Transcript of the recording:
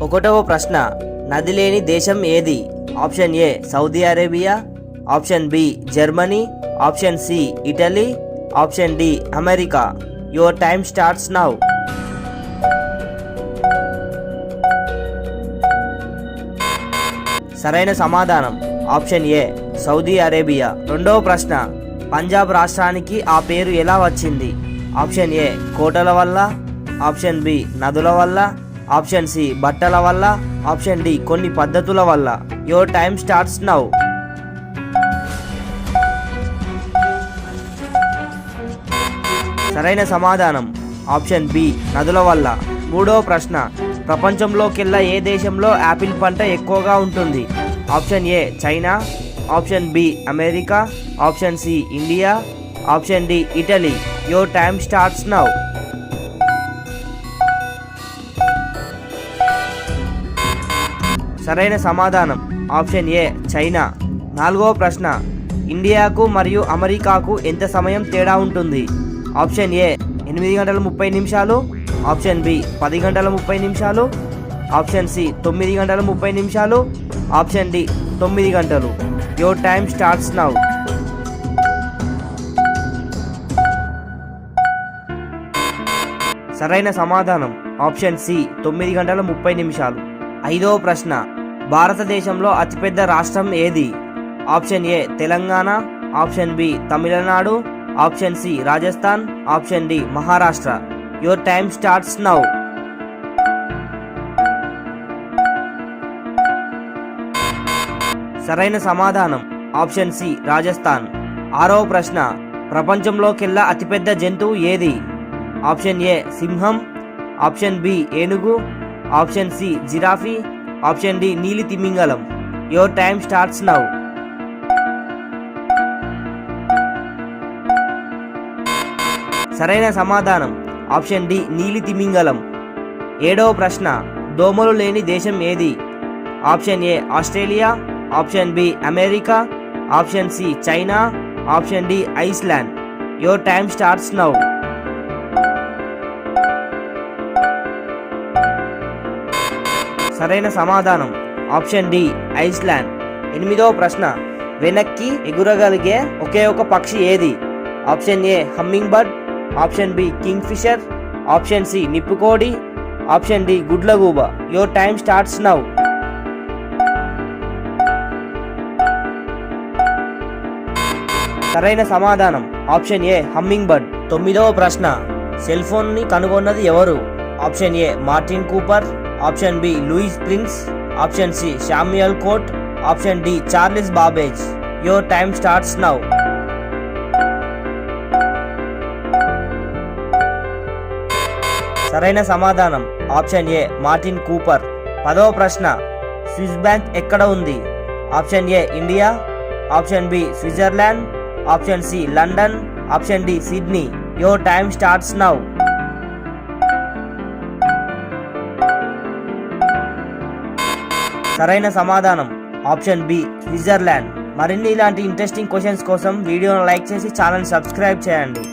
ఒకటవ ప్రశ్న, నది లేని దేశం ఏది? Option A Saudi Arabia, option B Germany, option C Italy, option D America. Your time starts now. సరైన సమాధానం ఆప్షన్ ఏ సౌదీ అరేబియా. రెండవ ప్రశ్న, పంజాబ్ రాష్ట్రానికి ఆ పేరు ఎలా వచ్చింది? ఆప్షన్ ఏ కోటల వల్ల, ఆప్షన్ బి నదుల వల్ల, ఆప్షన్ సి బట్టల వల్ల, ఆప్షన్ డి కొన్ని పద్ధతుల వల్ల. Your time starts now. సరైన సమాధానం ఆప్షన్ బి నదుల వల్ల. మూడవ ప్రశ్న, ప్రపంచంలోకెల్లా ఏ దేశంలో యాపిల్ పంట ఎక్కువగా ఉంటుంది? Option A China, option B America, option C India, option D Italy. Your time starts now. సరైన సమాధానం ఆప్షన్ ఏ చైనా. నాలుగవ ప్రశ్న, ఇండియాకు మరియు అమెరికాకు ఎంత సమయం తేడా ఉంటుంది? ఆప్షన్ ఏ 8 గంటల 30 నిమిషాలు, ఆప్షన్ బి 10 గంటల 30 నిమిషాలు, ఆప్షన్ సి 9 గంటల 30 నిమిషాలు, ఆప్షన్ డి 9 గంటలు. Your time starts now. సరైన సమాధానం ఆప్షన్ సి 9 గంటల 30 నిమిషాలు. ఐదవ ప్రశ్న, భారతదేశంలో అతిపెద్ద రాష్ట్రం ఏది? Option A Telangana, option B Tamil Nadu, option C Rajasthan, option D Maharashtra. Your time starts now. సరైన సమాధానం ఆప్షన్ సి రాజస్థాన్. ఆరవ ప్రశ్న, ప్రపంచంలోకెల్లా అతిపెద్ద జంతువు ఏది? ఆప్షన్ ఏ సింహం, ఆప్షన్ బి ఏనుగు, option C giraffe, option D నీలి తిమింగలం. Your time starts now. సరైన సమాధానం ఆప్షన్ డి నీలి తిమింగలం. ఏడవ ప్రశ్న, దోమలు లేని దేశం ఏది? Option A Australia, option B America, option C China, option D Iceland. Your time starts now. సరైన సమాధానం ఆప్షన్ డి ఐస్లాండ్. ఎనిమిదవ ప్రశ్న, వెనక్కి ఎగురగలిగే ఒకే ఒక పక్షి ఏది? Option A hummingbird, option B kingfisher, option C నిప్పుకోడి, ఆప్షన్ డి గుడ్లగూబ. Your time starts now. సరైన సమాధానం ఆప్షన్ ఏ హమ్మింగ్ బర్డ్. తొమ్మిదవ ప్రశ్న, సెల్ ఫోన్ ని కనుగొన్నది ఎవరు? Option A Martin Cooper, option B Louis Prince, option C Samuel Cote, option D Charles Babbage. Your time starts now. సరైన సమాధానం ఆప్షన్ ఏ మార్టిన్ కూపర్. 10వ ప్రశ్న, స్విస్ బ్యాంక్ ఎక్కడ ఉంది? Option A India, option B Switzerland, option C London, option D Sydney. Your time starts now. సరైన సమాధానం option B Switzerland. మరిన్ని ఇలాంటి ఇంట్రెస్టింగ్ క్వశ్చన్స్ కోసం వీడియోను లైక్ చేసి ఛానల్ సబ్స్క్రైబ్ చేయండి.